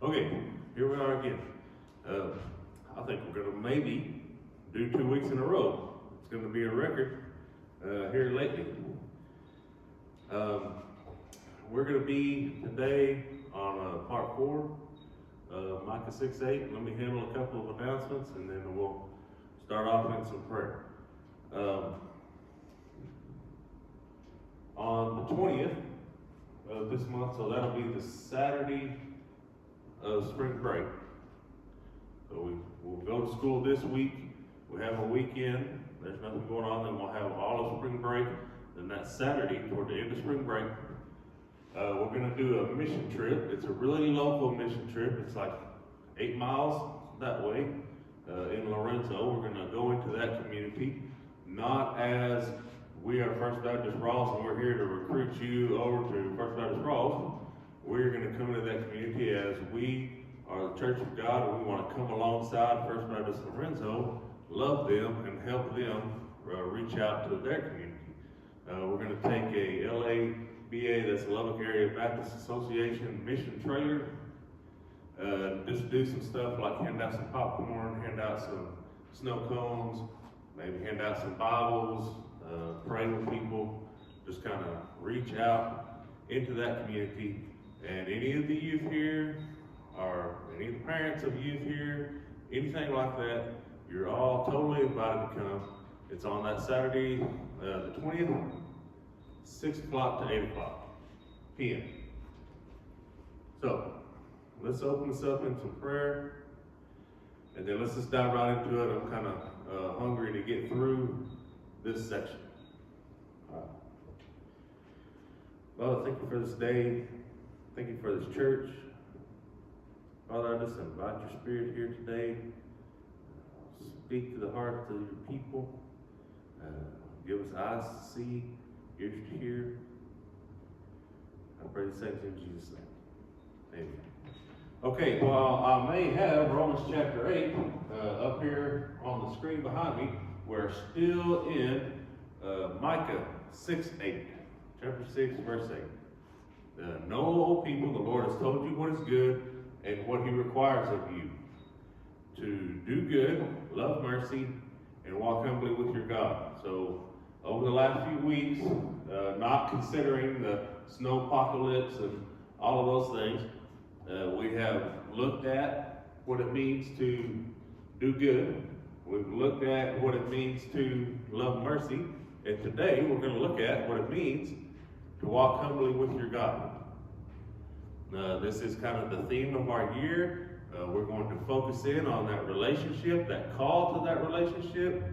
Okay, here we are again. I think we're gonna maybe do 2 weeks in a row. It's gonna be a record here lately. We're gonna be today on part 4, Micah 6:8. Let me handle a couple of announcements and then we'll start off in some prayer. On the 20th of this month, so that'll be the Saturday of spring break. So we'll go to school this week. We have a weekend. There's nothing going on. Then we'll have all of spring break. Then that Saturday, toward the end of spring break, we're going to do a mission trip. It's a really local mission trip. It's like 8 miles that way in Lorenzo. We're going to go into that community, not as we are First Baptist Rawls and we're here to recruit you over to First Baptist Rawls. We're going to come into that community as we are the Church of God, and we want to come alongside First Baptist Lorenzo, love them, and help them reach out to their community. We're going to take a LABA, that's the Lubbock Area Baptist Association mission trailer, just do some stuff like hand out some popcorn, hand out some snow cones, maybe hand out some Bibles, pray with people, just kind of reach out into that community. And any of the youth here, or any of the parents of youth here, anything like that, you're all totally invited to come. It's on that Saturday, the 20th, 6 o'clock to 8 o'clock p.m. So, let's open this up in some prayer, and then let's just dive right into it. I'm kind of hungry to get through this section. Father, thank you for this day. Thank you for this church. Father, I just invite your spirit here today. Speak to the hearts of your people. Give us eyes to see, ears to hear. I pray the same thing in Jesus' name. Amen. Okay, well, I may have Romans chapter 8 up here on the screen behind me. We're still in Micah 6:8. Chapter 6, verse 8. Know, O people, the Lord has told you what is good and what he requires of you. To do good, love mercy, and walk humbly with your God. So, over the last few weeks, not considering the snow apocalypse and all of those things, we have looked at what it means to do good. We've looked at what it means to love mercy. And today, we're going to look at what it means to walk humbly with your God. This is kind of the theme of our year. We're going to focus in on that relationship, that call to that relationship,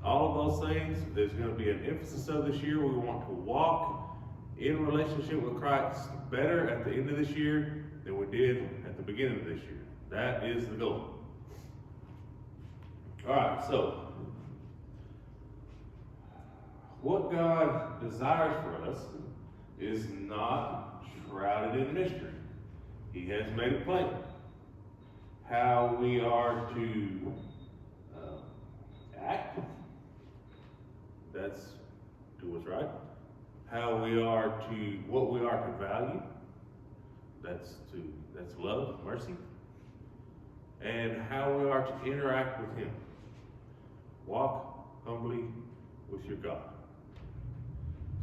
all of those things. There's going to be an emphasis of this year. We want to walk in relationship with Christ better at the end of this year than we did at the beginning of this year. That is the goal. All right, so what God desires for us is not shrouded in mystery. He has made it plain how we are to act. That's do what's right. How we are to, what we are to value. That's love, mercy. And how we are to interact with him. Walk humbly with your God.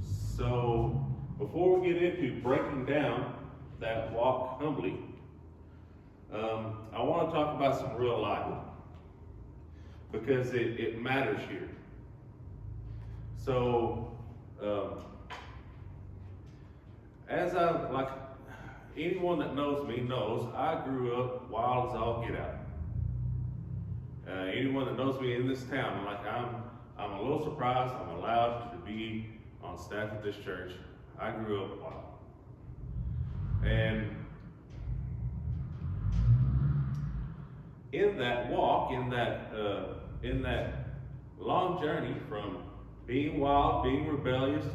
So, before we get into breaking down that walk humbly, I want to talk about some real life, because it matters here. So, as anyone that knows me knows, I grew up wild as all get out. Anyone that knows me in this town, I'm a little surprised I'm allowed to be on staff at this church. I grew up wild. And in that walk, in that long journey from being wild, being rebellious,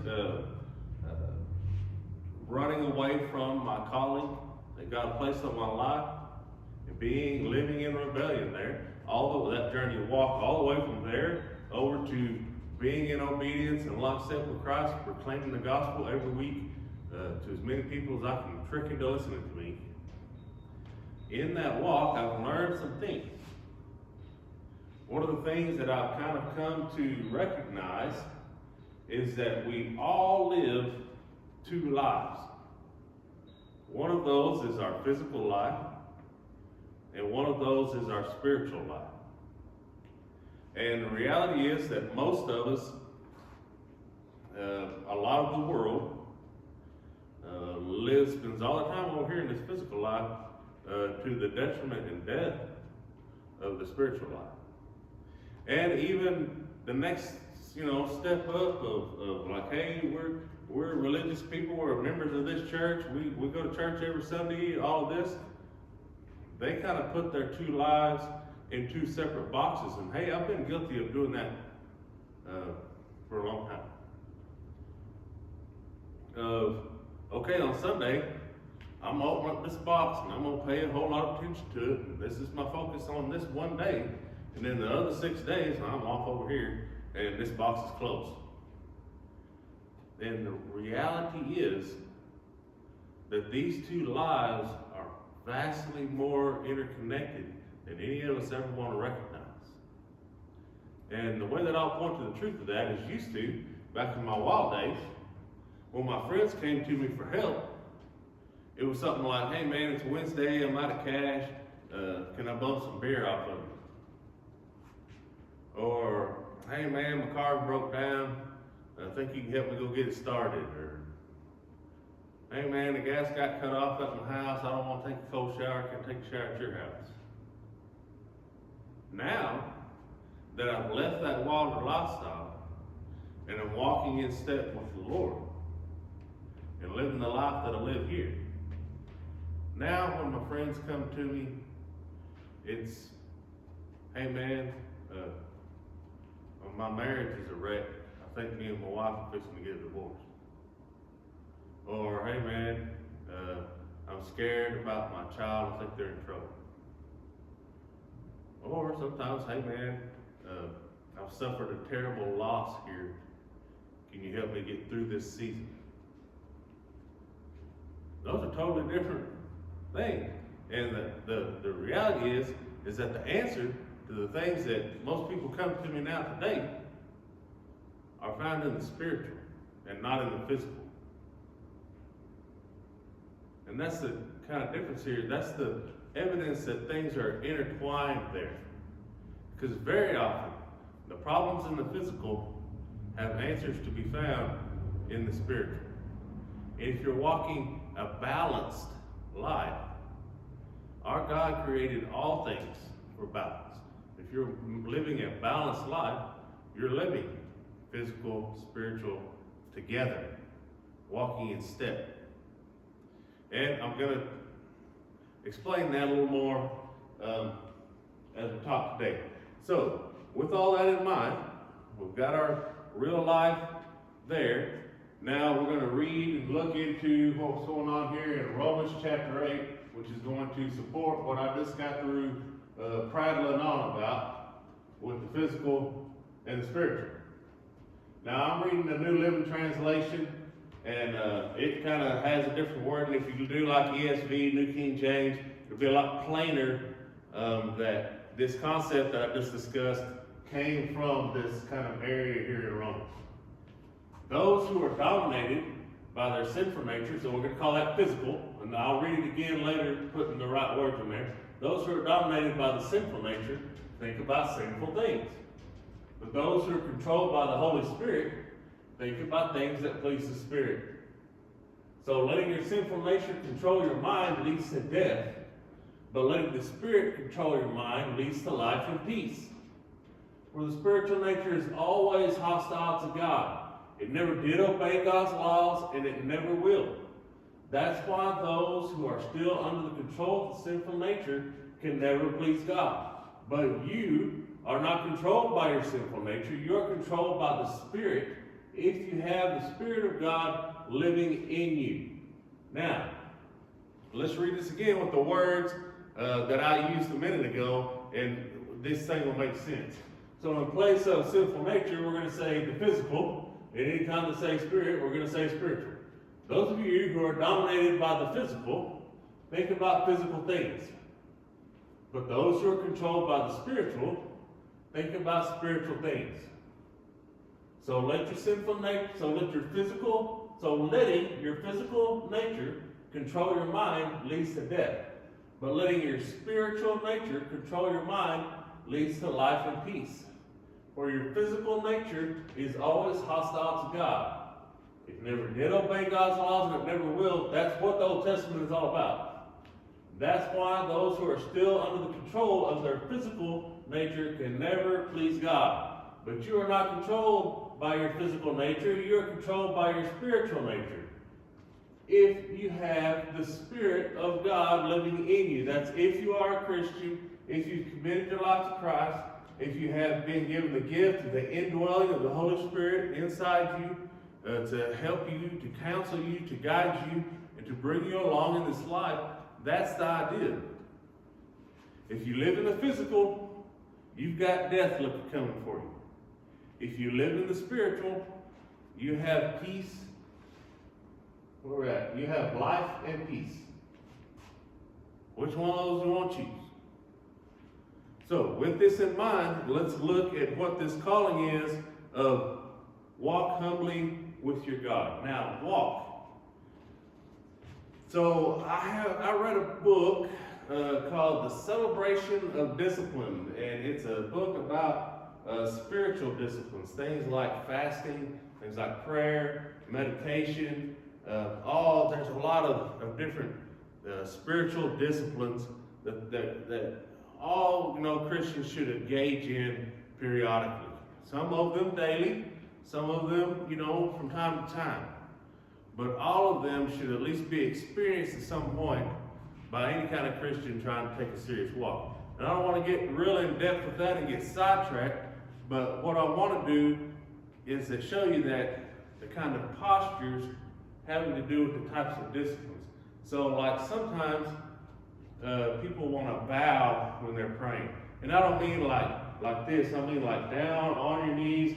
running away from my calling that God placed on my life, and living in rebellion there, that journey walk all the way from there over to being in obedience and lockstep with Christ, proclaiming the gospel every week to as many people as I can trick into listening to me. in that walk, I've learned some things. One of the things that I've kind of come to recognize is that we all live two lives. One of those is our physical life, and one of those is our spiritual life. And the reality is that most of us, a lot of the world, spends all the time over here in this physical life to the detriment and death of the spiritual life. And even the next, step up of like, hey, we're religious people, we're members of this church, we go to church every Sunday, all of this. They kind of put their two lives in two separate boxes. And hey, I've been guilty of doing that for a long time. Okay, on Sunday, I'm gonna open up this box and I'm gonna pay a whole lot of attention to it. And this is my focus on this one day. And then the other 6 days, I'm off over here and this box is closed. And the reality is that these two lives are vastly more interconnected than any of us ever want to recognize. And the way that I'll point to the truth of that is used to, back in my wild days, when my friends came to me for help, it was something like, hey man, it's Wednesday, I'm out of cash, can I bum some beer off of you? Or, hey man, my car broke down, I think you can help me go get it started. Or, hey man, the gas got cut off at my house, I don't want to take a cold shower, I can take a shower at your house. Now that I've left that water lifestyle and I'm walking in step with the Lord and living the life that I live here, now when my friends come to me, it's, hey man, my marriage is a wreck. I think me and my wife are fixing to get a divorce. Or, hey man, I'm scared about my child, I think they're in trouble. Or sometimes, hey man, I've suffered a terrible loss here. Can you help me get through this season? Those are totally different things. And the reality is that the answer to the things that most people come to me now today are found in the spiritual and not in the physical. And that's the kind of difference here. That's the evidence that things are intertwined there. Because very often, the problems in the physical have answers to be found in the spiritual. And if you're walking a balanced life, our God created all things for balance. If you're living a balanced life, you're living physical, spiritual together, walking in step. And I'm going to explain that a little more as we talk today. So, with all that in mind, we've got our real life there. Now we're going to read and look into what's going on here in Romans chapter 8, which is going to support what I just got through prattling on about with the physical and the spiritual. Now I'm reading the New Living Translation, and it kind of has a different word. And if you do like ESV, New King James, it'll be a lot plainer that this concept that I just discussed came from this kind of area here in Romans. Those who are dominated by their sinful nature, so we're going to call that physical, and I'll read it again later, putting the right words in there. Those who are dominated by the sinful nature think about sinful things. But those who are controlled by the Holy Spirit think about things that please the Spirit. So letting your sinful nature control your mind leads to death, but letting the Spirit control your mind leads to life and peace. For the spiritual nature is always hostile to God. It never did obey God's laws, and it never will. That's why those who are still under the control of the sinful nature can never please God. But you are not controlled by your sinful nature. You are controlled by the Spirit if you have the Spirit of God living in you. Now, let's read this again with the words that I used a minute ago, and this thing will make sense. So in place of sinful nature, we're going to say the physical. And anytime to say spirit, we're going to say spiritual. Those of you who are dominated by the physical, think about physical things. But those who are controlled by the spiritual, think about spiritual things. So let your sinful nature, letting your physical nature control your mind leads to death. But letting your spiritual nature control your mind leads to life and peace. For your physical nature is always hostile to God. It never did obey God's laws and it never will. That's what the Old Testament is all about. That's why those who are still under the control of their physical nature can never please God. But you are not controlled by your physical nature. You are controlled by your spiritual nature. If you have the Spirit of God living in you, that's if you are a Christian, if you've committed your life to Christ, if you have been given the gift of the indwelling of the Holy Spirit inside you, to help you, to counsel you, to guide you, and to bring you along in this life, that's the idea. If you live in the physical, you've got death coming for you. If you live in the spiritual, you have peace. Where we're at, you have life and peace. Which one of those do you want to choose? So, with this in mind, let's look at what this calling is of walk humbly with your God. Now, walk. So, I read a book called The Celebration of Discipline, and it's a book about spiritual disciplines, things like fasting, things like prayer, meditation, there's a lot of different spiritual disciplines that all Christians should engage in periodically. Some of them daily, some of them from time to time. But all of them should at least be experienced at some point by any kind of Christian trying to take a serious walk. And I don't want to get real in depth with that and get sidetracked, but what I want to do is to show you that the kind of postures having to do with the types of disciplines. So like sometimes people want to bow when they're praying. And I don't mean like this, I mean like down on your knees.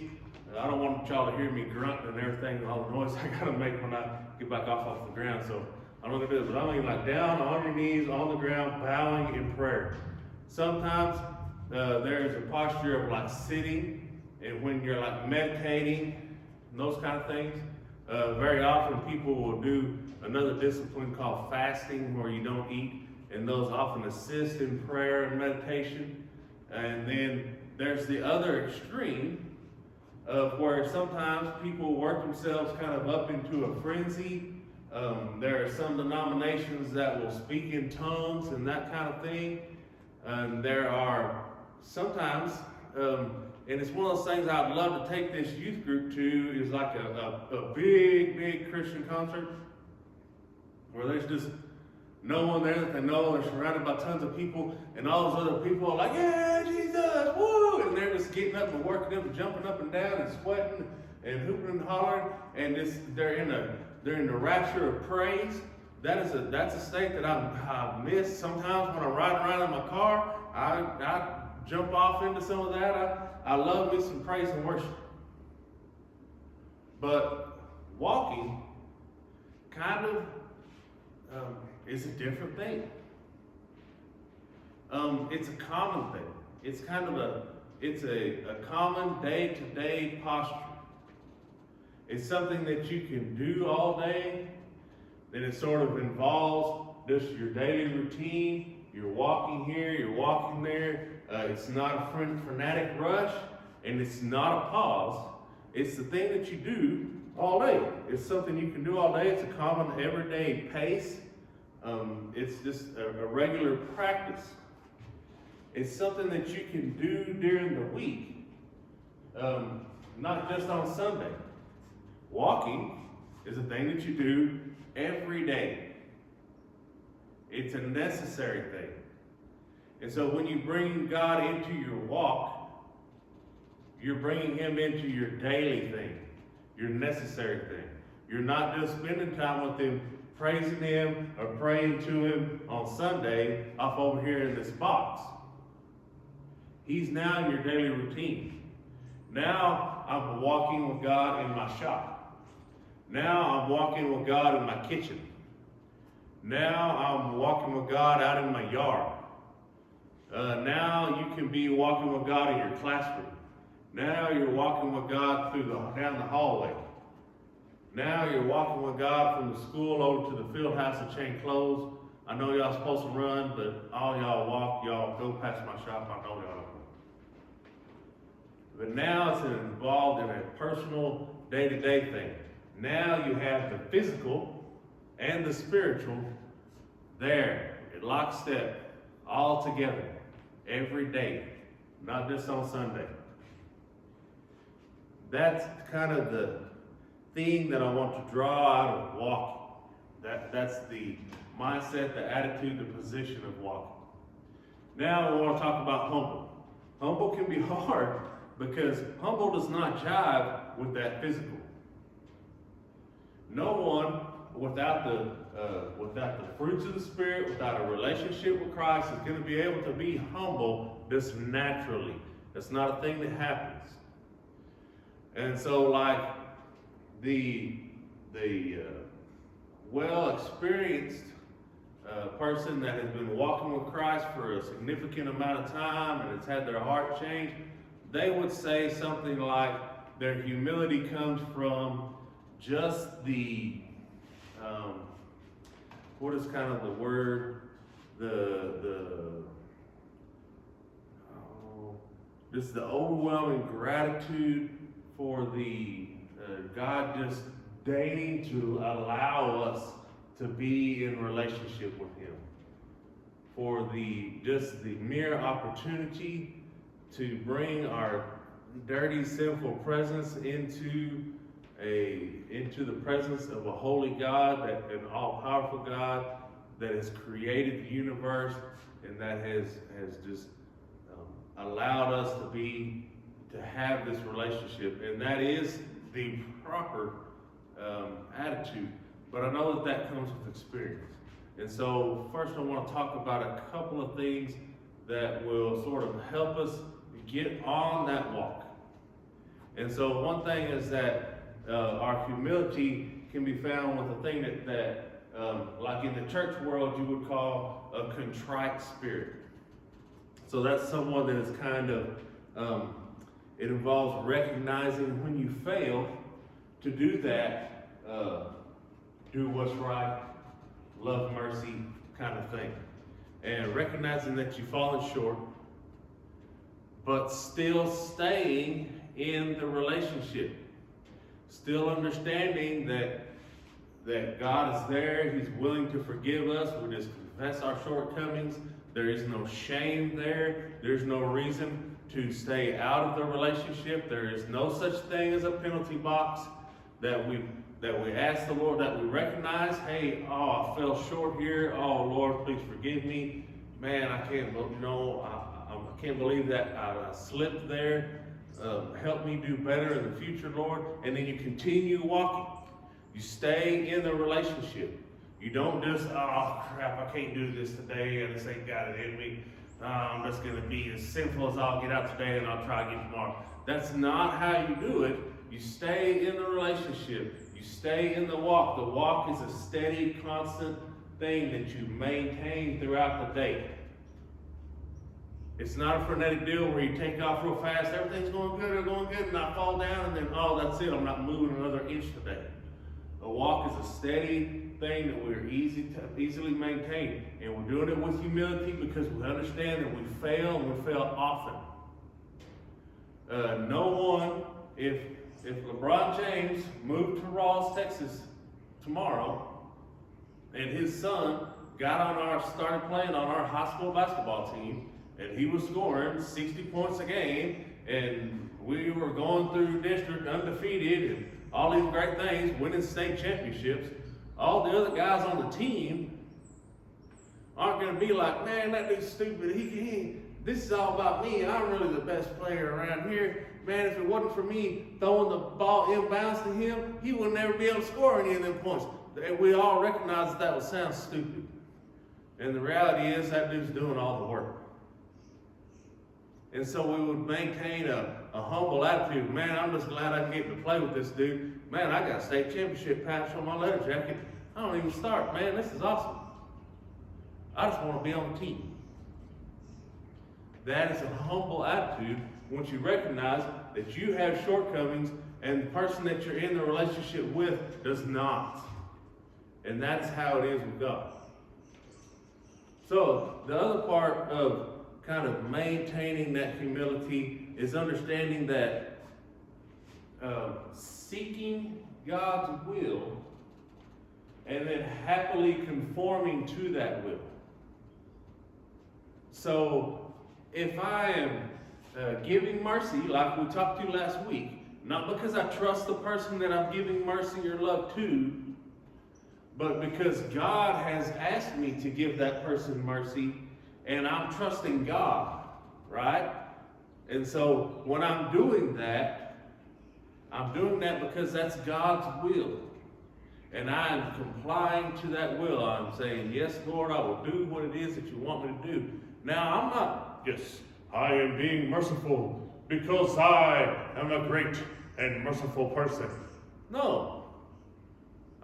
I don't want y'all to hear me grunting and everything and all the noise I gotta make when I get back off the ground. So I'm not gonna do it, but I mean like down on your knees, on the ground, bowing in prayer. Sometimes there's a posture of like sitting, and when you're like meditating, and those kind of things. Very often people will do another discipline called fasting where you don't eat, and those often assist in prayer and meditation. And then there's the other extreme of where sometimes people work themselves kind of up into a frenzy. There are some denominations that will speak in tongues and that kind of thing. And there are sometimes, and it's one of those things I'd love to take this youth group to, is like a big Christian concert where there's just no one there that they know. They're surrounded by tons of people, and all those other people are like, yeah, Jesus, woo! And they're just getting up and working up and jumping up and down and sweating and hooping and hollering, and they're in the rapture of praise. That's a state that I miss sometimes when I'm riding around in my car. I jump off into some of that. I love me some praise and worship. But walking kind of is a different thing. It's a common thing. It's kind of a common day-to-day posture. It's something that you can do all day, that it sort of involves just your daily routine. You're walking here, you're walking there. It's not a frenetic rush, and it's not a pause. It's the thing that you do all day. It's something you can do all day. It's a common everyday pace. It's just a regular practice. It's something that you can do during the week, not just on Sunday. Walking is a thing that you do every day. It's a necessary thing. And so when you bring God into your walk, you're bringing Him into your daily thing, your necessary thing. You're not just spending time with Him, praising Him or praying to Him on Sunday off over here in this box. He's now in your daily routine. Now I'm walking with God in my shop. Now I'm walking with God in my kitchen. Now I'm walking with God out in my yard. Now you can be walking with God in your classroom. Now you're walking with God down the hallway. Now you're walking with God from the school over to the field house to change clothes. I know y'all supposed to run, but all y'all walk, y'all go past my shop. I know y'all don't. But now it's involved in a personal, day-to-day thing. Now you have the physical and the spiritual there in lockstep, all together, every day, not just on Sunday. That's kind of the theme that I want to draw out of walking. That's the mindset, the attitude, the position of walking. Now I want to talk about humble. Humble can be hard because humble does not jive with that physical. No one without the fruits of the Spirit, without a relationship with Christ, is going to be able to be humble just naturally. It's not a thing that happens. And so, like the well-experienced person that has been walking with Christ for a significant amount of time and has had their heart changed, they would say something like their humility comes from just the what is kind of the word, just the overwhelming gratitude for the God just deigning to allow us to be in relationship with Him, for the mere opportunity to bring our dirty, sinful presence into the presence of a holy God, an all-powerful God that has created the universe and that has just allowed us to have this relationship, and that is the proper attitude. But I know that comes with experience. And so first I want to talk about a couple of things that will sort of help us get on that walk. And so one thing is that our humility can be found with a thing that like in the church world, you would call a contrite spirit. So that's someone that is kind of, it involves recognizing when you fail to do that, do what's right, love mercy kind of thing. And recognizing that you've fallen short, but still staying in the relationship. Still understanding that God is there, He's willing to forgive us. We just confess our shortcomings. There is no shame there. There's no reason to stay out of the relationship. There is no such thing as a penalty box that we ask the Lord, that we recognize, hey, I fell short here. Oh, Lord, please forgive me. Man, I can't believe that I slipped there. Help me do better in the future, Lord. And then you continue walking. You stay in the relationship. You don't just, oh crap, I can't do this today. I just ain't got it in me. I'm just going to be as sinful as I'll get out today and I'll try again tomorrow. That's not how you do it. You stay in the relationship. You stay in the walk. The walk is a steady, constant thing that you maintain throughout the day. It's not a frenetic deal where you take off real fast, everything's going good, and I fall down, and then, oh, that's it, I'm not moving another inch today. A walk is a steady thing that we're easily maintain. And we're doing it with humility because we understand that we fail, and we fail often. No one, if LeBron James moved to Rawls, Texas tomorrow, and his son started playing on our high school basketball team, and he was scoring 60 points a game, and we were going through district undefeated, and all these great things, winning state championships, all the other guys on the team aren't going to be like, man, that dude's stupid. This is all about me. I'm really the best player around here. Man, if it wasn't for me throwing the ball inbounds to him, he would never be able to score any of them points. We all recognize that would sound stupid. And the reality is that dude's doing all the work. And so we would maintain a humble attitude. Man, I'm just glad I can get to play with this dude. Man, I got a state championship patch on my letter jacket. I don't even start. Man, this is awesome. I just want to be on the team. That is a humble attitude once you recognize that you have shortcomings and the person that you're in the relationship with does not. And that's how it is with God. So the other part of kind of maintaining that humility is understanding that seeking God's will and then happily conforming to that will. So if I am giving mercy, like we talked to last week, not because I trust the person that I'm giving mercy or love to, but because God has asked me to give that person mercy, and I'm trusting God, right? And so when I'm doing that because that's God's will. And I am complying to that will. I'm saying, yes, Lord, I will do what it is that you want me to do. Now, I'm not just, I am being merciful because I am a great and merciful person. No.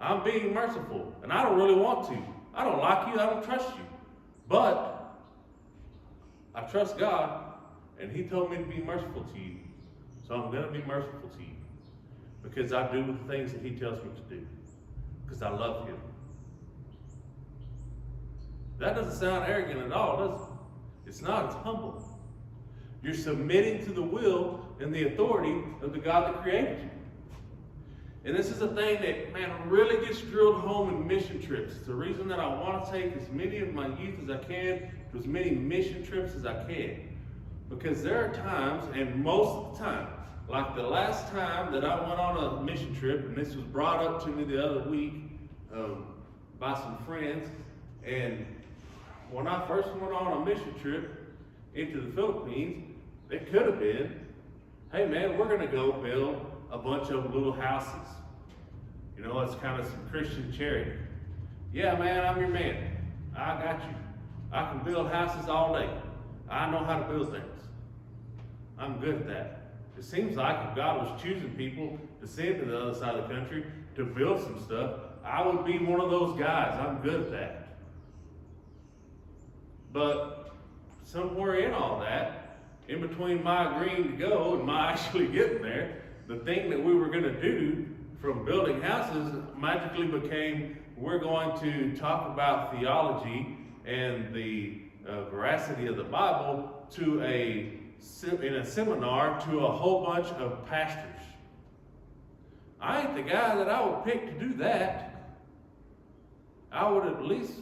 I'm being merciful, and I don't really want to. I don't like you, I don't trust you. But I trust God, and He told me to be merciful to you. So I'm going to be merciful to you. Because I do the things that He tells me to do. Because I love Him. That doesn't sound arrogant at all, does it? It's not, it's humble. You're submitting to the will and the authority of the God that created you. And this is a thing that, man, really gets drilled home in mission trips. It's the reason that I want to take as many of my youth as I can to as many mission trips as I can. Because there are times, and most of the time, like the last time that I went on a mission trip, and this was brought up to me the other week by some friends, and when I first went on a mission trip into the Philippines, it could have been, hey man, we're going to go build a bunch of little houses. You know, it's kind of some Christian charity. Yeah, man, I'm your man. I got you. I can build houses all day. I know how to build things. I'm good at that. It seems like if God was choosing people to send to the other side of the country to build some stuff, I would be one of those guys. I'm good at that. But somewhere in all that, in between my agreeing to go and my actually getting there, the thing that we were going to do from building houses magically became, we're going to talk about theology and the veracity of the Bible in a seminar to a whole bunch of pastors. I ain't the guy that I would pick to do that. I would at least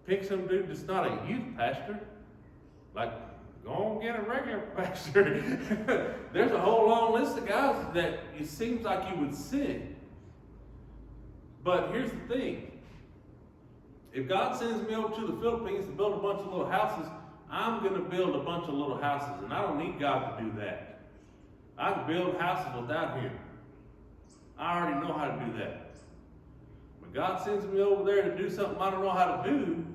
pick some dude that's not a youth pastor. Go and get a regular pastor. There's a whole long list of guys that it seems like you would send. But here's the thing. If God sends me over to the Philippines to build a bunch of little houses, I'm going to build a bunch of little houses, and I don't need God to do that. I can build houses without Him. I already know how to do that. When God sends me over there to do something I don't know how to do,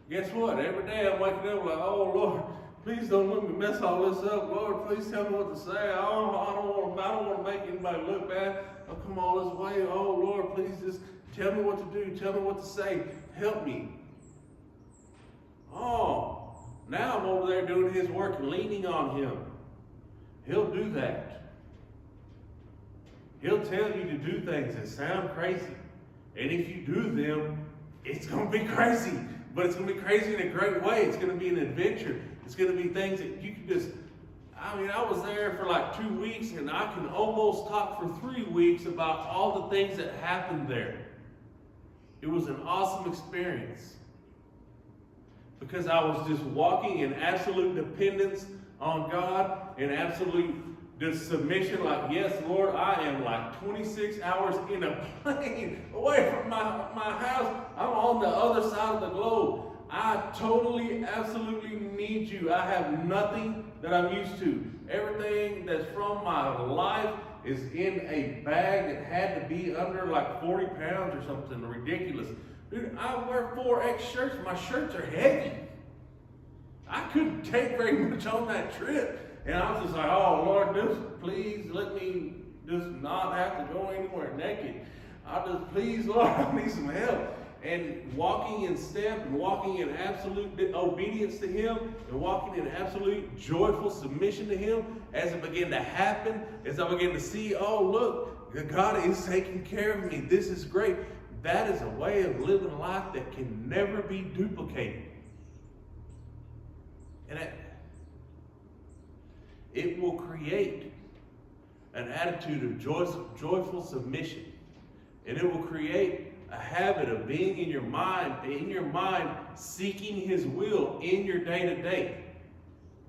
guess what? Every day I'm waking up like, oh Lord, please don't let me mess all this up. Lord, please tell me what to say. I don't want to make anybody look bad. I've come all this way. Oh Lord, please just tell me what to do. Tell me what to say. Help me. Oh, now I'm over there doing His work and leaning on Him. He'll do that. He'll tell you to do things that sound crazy. And if you do them, it's going to be crazy. But it's going to be crazy in a great way. It's going to be an adventure. It's going to be things that you can just, I was there for 2 weeks, and I can almost talk for 3 weeks about all the things that happened there. It was an awesome experience. Because I was just walking in absolute dependence on God, in absolute submission, yes, Lord, I am 26 hours in a plane away from my house. I'm on the other side of the globe. I totally, absolutely need you. I have nothing that I'm used to. Everything that's from my life is in a bag that had to be under 40 pounds or something ridiculous. Dude, I wear 4X shirts. My shirts are heavy. I couldn't take very much on that trip. And I was just like, oh Lord, just please let me just not have to go anywhere naked. Please, Lord, I need some help. and walking in step and walking in absolute obedience to Him and walking in absolute joyful submission to Him, as it began to happen, as I began to see, oh look, God is taking care of me. This is great. That is a way of living life that can never be duplicated. And it will create an attitude of joyful submission. And it will create a habit of being in your mind seeking His will in your day-to-day.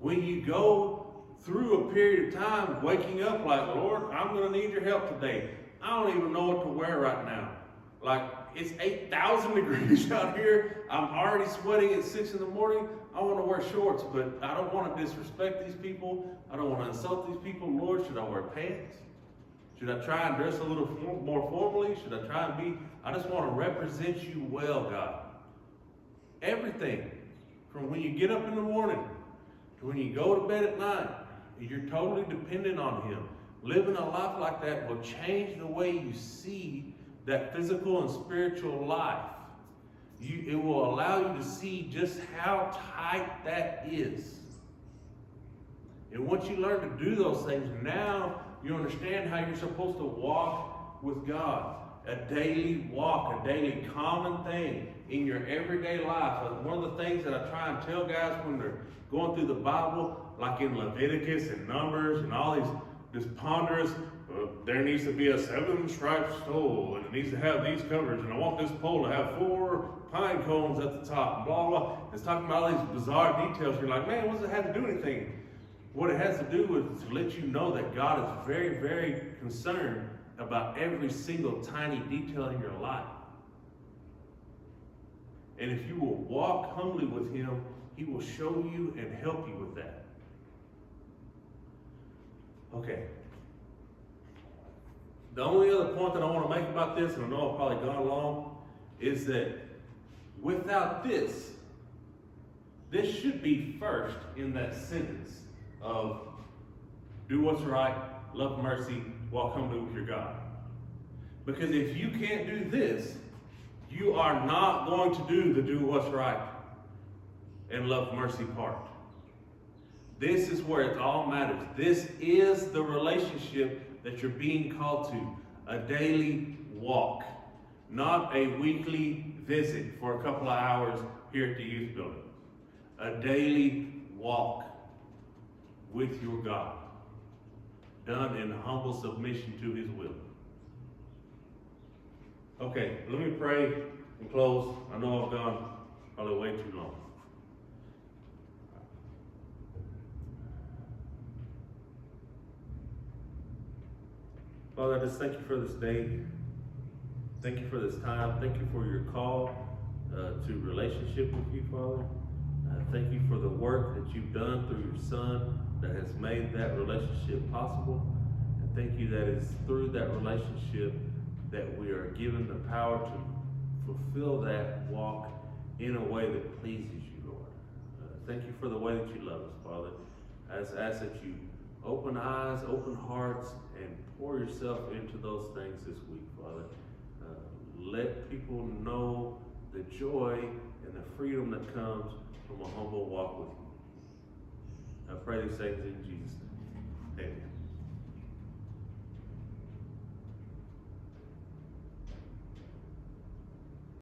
When you go through a period of time waking up like, Lord, I'm going to need your help today. I don't even know what to wear right now. Like, it's 8,000 degrees out here. I'm already sweating at 6 in the morning. I want to wear shorts, but I don't want to disrespect these people. I don't want to insult these people. Lord, should I wear pants? Should I try and dress a little more formally? Should I try and I just want to represent you well, God. Everything, from when you get up in the morning to when you go to bed at night, you're totally dependent on Him. Living a life like that will change the way you see that physical and spiritual life. It will allow you to see just how tight that is. And once you learn to do those things, now you understand how you're supposed to walk with God. A daily walk, a daily common thing in your everyday life. One of the things that I try and tell guys when they're going through the Bible, like in Leviticus and Numbers and all this ponderous, there needs to be a 7-striped stole, and it needs to have these covers, and I want this pole to have 4 pine cones at the top, blah, blah. It's talking about all these bizarre details. You're like, man, what does it have to do anything? What it has to do is to let you know that God is very, very concerned about every single tiny detail in your life. And if you will walk humbly with Him, He will show you and help you with that. Okay. The only other point that I want to make about this, and I know I've probably gone long, is that without this should be first in that sentence of do what's right, love mercy, walk humbly with your God. Because if you can't do this, you are not going to do what's right and love mercy part. This is where it all matters. This is the relationship that you're being called to. A daily walk, not a weekly visit for a couple of hours here at the youth building. A daily walk with your God, done in humble submission to His will. Okay, let me pray and close. I know I've gone probably way too long. Father, I just thank you for this day. Thank you for this time. Thank you for your call to relationship with you, Father. Thank you for the work that you've done through your Son that has made that relationship possible. And thank you that it's through that relationship that we are given the power to fulfill that walk in a way that pleases you, Lord. Thank you for the way that you love us, Father. I just ask that you open eyes, open hearts, and pour yourself into those things this week, Father. Let people know the joy and the freedom that comes from a humble walk with you. I pray these things in Jesus' name. Amen.